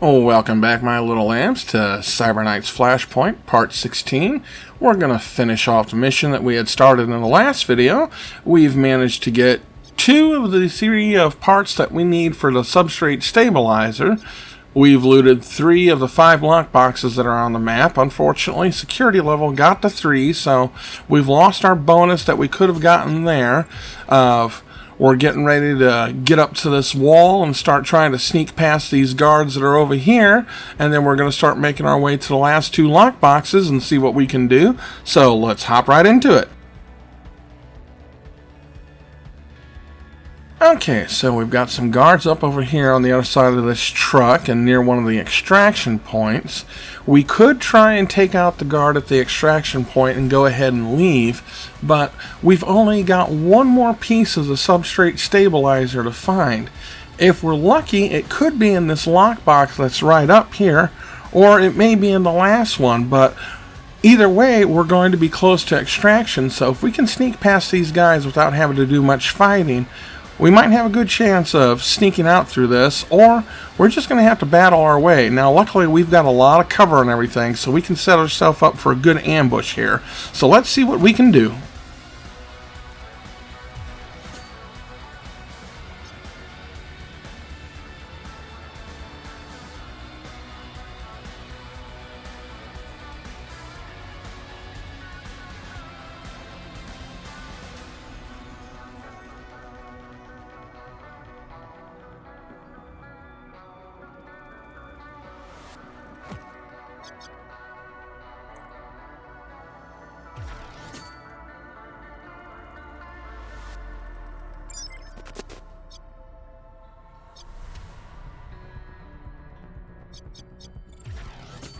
Oh, welcome back, my little lamps, to Cyber Knight's Flashpoint, Part 16. We're going to finish off the mission that we had started in the last video. We've managed to get 2 of the 3 of parts that we need for the substrate stabilizer. We've looted 3 of the 5 lockboxes that are on the map. Unfortunately, security level got to 3, so we've lost our bonus that we could have gotten there. We're getting ready to get up to this wall and start trying to sneak past these guards that are over here, and then we're going to start making our way to the last 2 lockboxes and see what we can do. So let's hop right into it. Okay, so we've got some guards up over here on the other side of this truck and near one of the extraction points. We could try and take out the guard at the extraction point and go ahead and leave, but we've only got 1 more piece of the substrate stabilizer to find. If we're lucky, it could be in this lockbox that's right up here, or it may be in the last one, but either way, we're going to be close to extraction, so if we can sneak past these guys without having to do much fighting, we might have a good chance of sneaking out through this, or we're just going to have to battle our way. Now, luckily, we've got a lot of cover and everything, so we can set ourselves up for a good ambush here. So let's see what we can do.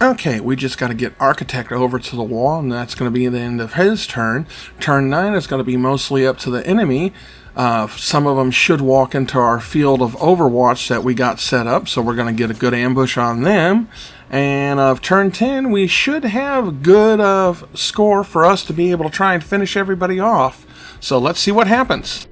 Okay, we just got to get Architect over to the wall, and that's going to be the end of his turn. Turn 9 is going to be mostly up to the enemy. Some of them should walk into our field of Overwatch that we got set up, so we're going to get a good ambush on them. And turn 10, we should have good score for us to be able to try and finish everybody off. So let's see what happens.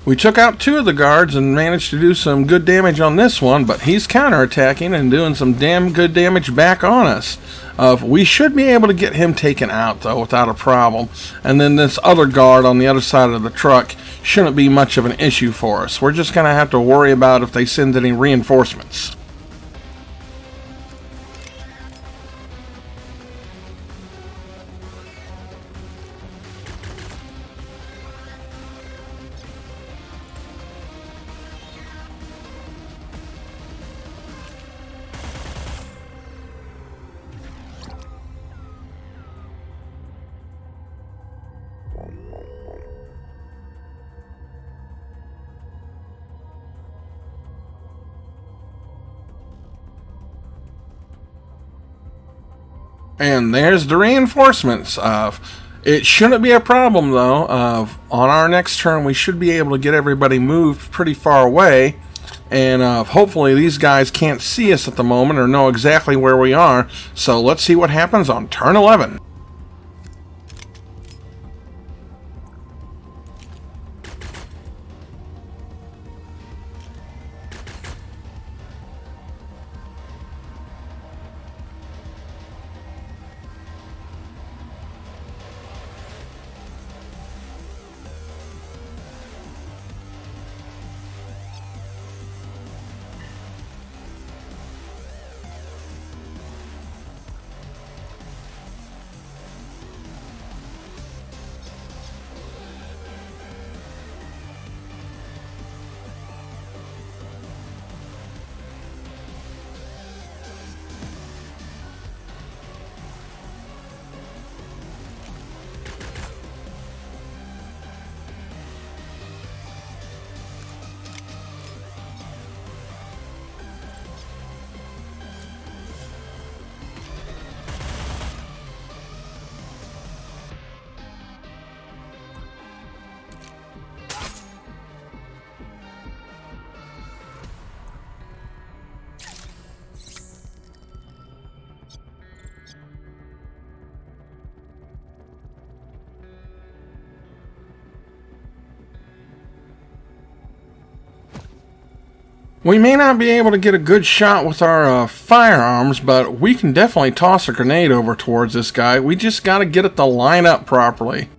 We took out 2 of the guards and managed to do some good damage on this one, but he's counterattacking and doing some damn good damage back on us. We should be able to get him taken out, though, without a problem. And then this other guard on the other side of the truck shouldn't be much of an issue for us. We're just going to have to worry about if they send any reinforcements. And there's the reinforcements. It shouldn't be a problem, though. On our next turn, we should be able to get everybody moved pretty far away. And hopefully these guys can't see us at the moment or know exactly where we are. So let's see what happens on turn 11. We may not be able to get a good shot with our firearms, but we can definitely toss a grenade over towards this guy. We just got to get it to line up properly.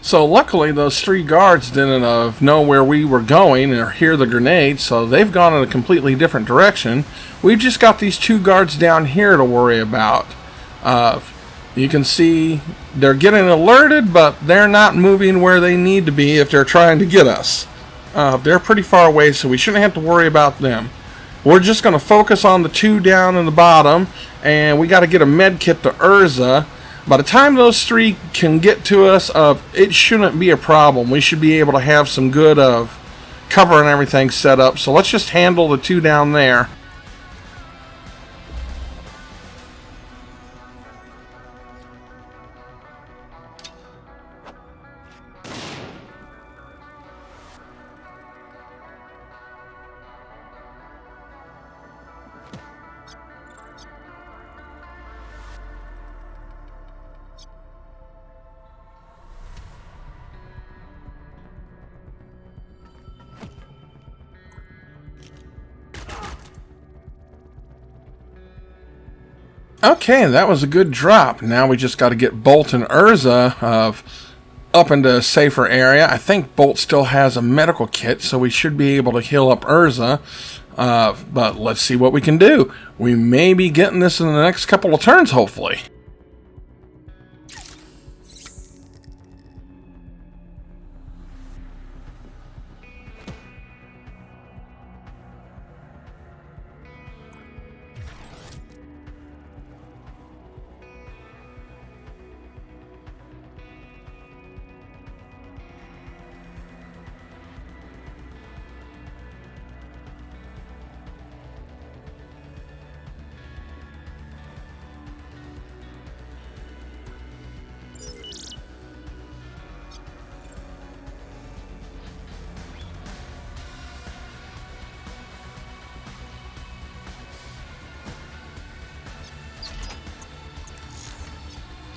So luckily those three guards didn't know where we were going or hear the grenade, so they've gone in a completely different direction. We've just got these two guards down here to worry about. You can see they're getting alerted, but they're not moving where they need to be if they're trying to get us. They're pretty far away, so we shouldn't have to worry about them. We're just going to focus on the two down in the bottom, and we got to get a med kit to Urza. By the time those three can get to us, it shouldn't be a problem. We should be able to have some good cover and everything set up. So let's just handle the two down there. Okay, that was a good drop. Now we just got to get Bolt and Urza up into a safer area. I think Bolt still has a medical kit, so we should be able to heal up Urza. But let's see what we can do. We may be getting this in the next couple of turns, hopefully.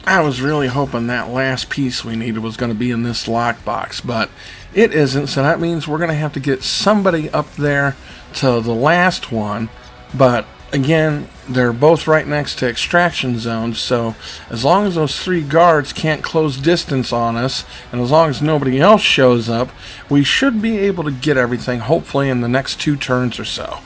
I was really hoping that last piece we needed was going to be in this lockbox, but it isn't, so that means we're going to have to get somebody up there to the last one. But Again, they're both right next to extraction zones, so as long as those 3 guards can't close distance on us, and as long as nobody else shows up, we should be able to get everything, hopefully in the next 2 turns or so.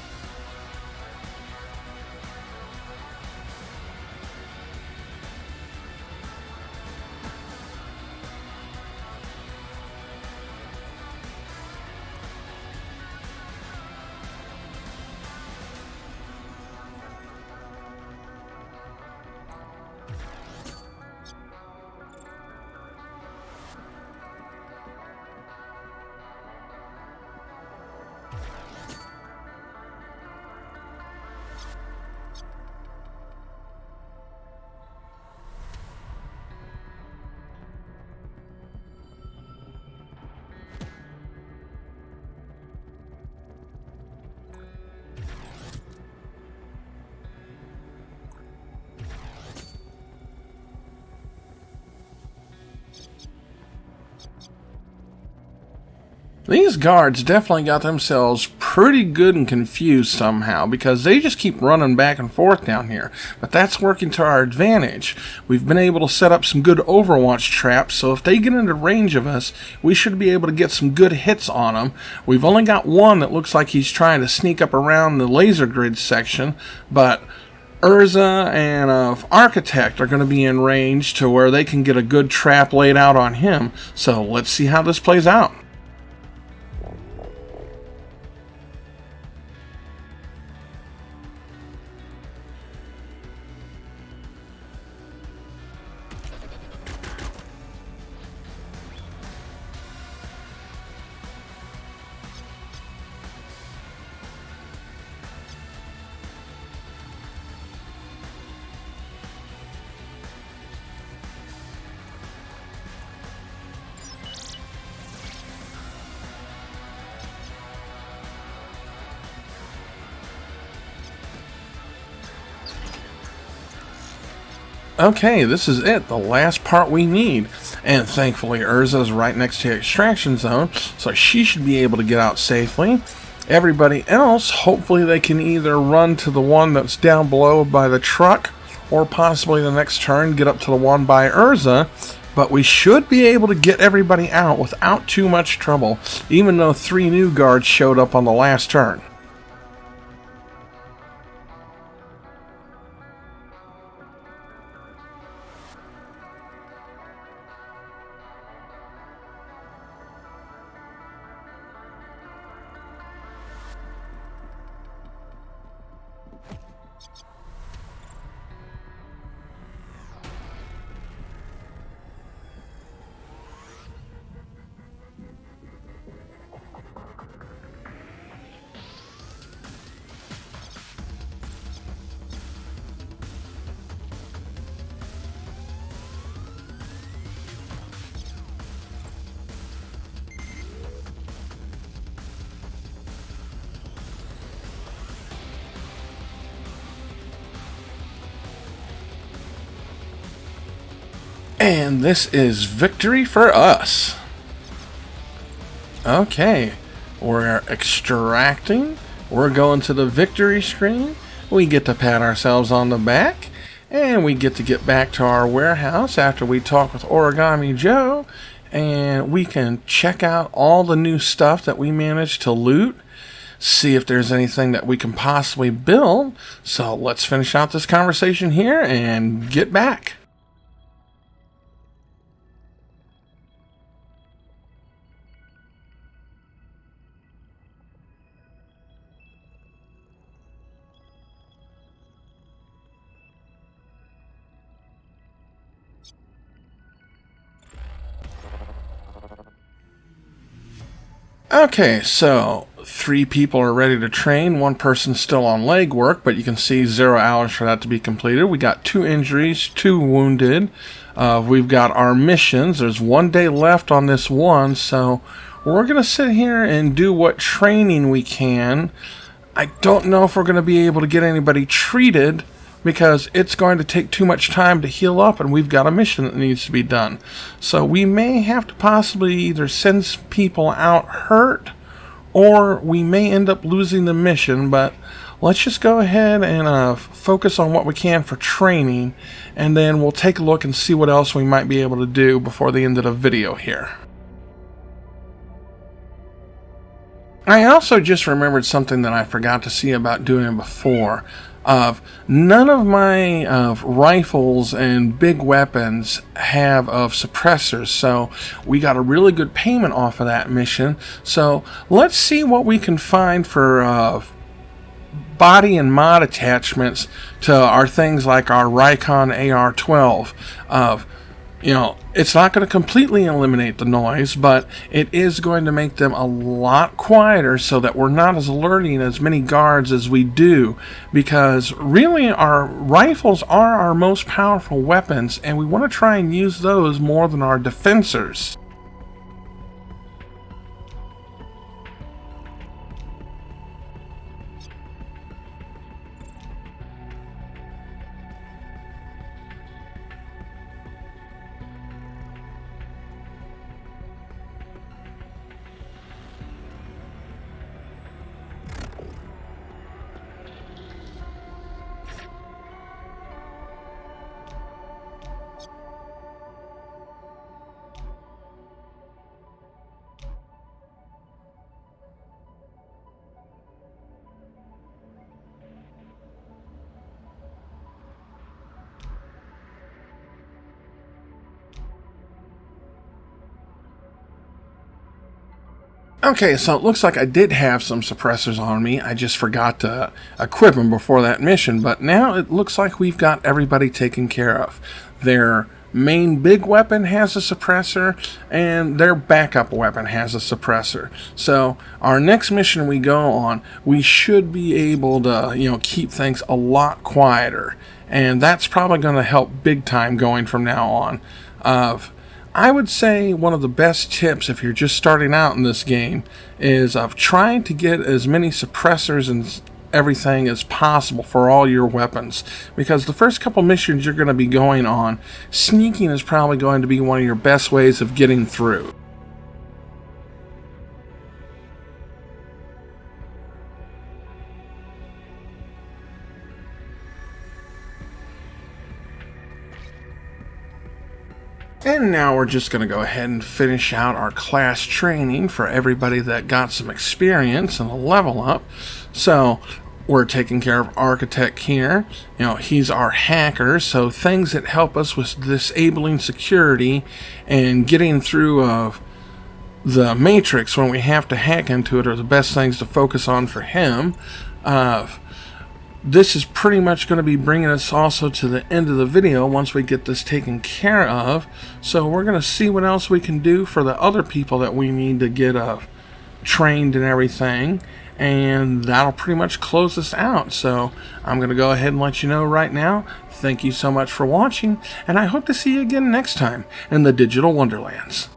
These guards definitely got themselves pretty good and confused somehow, because they just keep running back and forth down here. But that's working to our advantage. We've been able to set up some good overwatch traps, so if they get into range of us, we should be able to get some good hits on them. We've only got one that looks like he's trying to sneak up around the laser grid section, but Urza and Architect are going to be in range to where they can get a good trap laid out on him. So let's see how this plays out. Okay, this is it, the last part we need. And thankfully Urza's right next to the extraction zone, so she should be able to get out safely. Everybody else, hopefully they can either run to the one that's down below by the truck, or possibly the next turn get up to the one by Urza. But we should be able to get everybody out without too much trouble, even though 3 new guards showed up on the last turn. And this is victory for us. Okay, we're extracting. We're going to the victory screen. We get to pat ourselves on the back. And we get to get back to our warehouse after we talk with Origami Joe. And we can check out all the new stuff that we managed to loot. See if there's anything that we can possibly build. So let's finish out this conversation here and get back. Okay, so 3 people are ready to train. 1 person's still on leg work, but you can see 0 hours for that to be completed. We got 2 injuries, 2 wounded. We've got our missions. There's 1 day left on this one, so we're going to sit here and do what training we can. I don't know if we're going to be able to get anybody treated, because it's going to take too much time to heal up, and we've got a mission that needs to be done. So we may have to possibly either send people out hurt, or we may end up losing the mission, but let's just go ahead and focus on what we can for training, and then we'll take a look and see what else we might be able to do before the end of the video here. I also just remembered something that I forgot to see about doing before. None of my rifles and big weapons have suppressors, so we got a really good payment off of that mission. So let's see what we can find for body and mod attachments to our things like our Rikon AR-12. You know, it's not going to completely eliminate the noise, but it is going to make them a lot quieter so that we're not as alerting as many guards as we do, because really our rifles are our most powerful weapons, and we want to try and use those more than our defensors. Okay, so it looks like I did have some suppressors on me. I just forgot to equip them before that mission, but now it looks like we've got everybody taken care of. Their main big weapon has a suppressor, and their backup weapon has a suppressor. So our next mission we go on, we should be able to, keep things a lot quieter, and that's probably going to help big time going from now on. I would say one of the best tips if you're just starting out in this game is trying to get as many suppressors and everything as possible for all your weapons, because the first couple missions you're going to be going on, sneaking is probably going to be one of your best ways of getting through. And now we're just going to go ahead and finish out our class training for everybody that got some experience and a level up. So we're taking care of Architect here. He's our hacker, so things that help us with disabling security and getting through the matrix when we have to hack into it are the best things to focus on for him. This is pretty much going to be bringing us also to the end of the video once we get this taken care of. So we're going to see what else we can do for the other people that we need to get trained and everything. And that'll pretty much close us out. So I'm going to go ahead and let you know right now. Thank you so much for watching, and I hope to see you again next time in the Digital Wonderlands.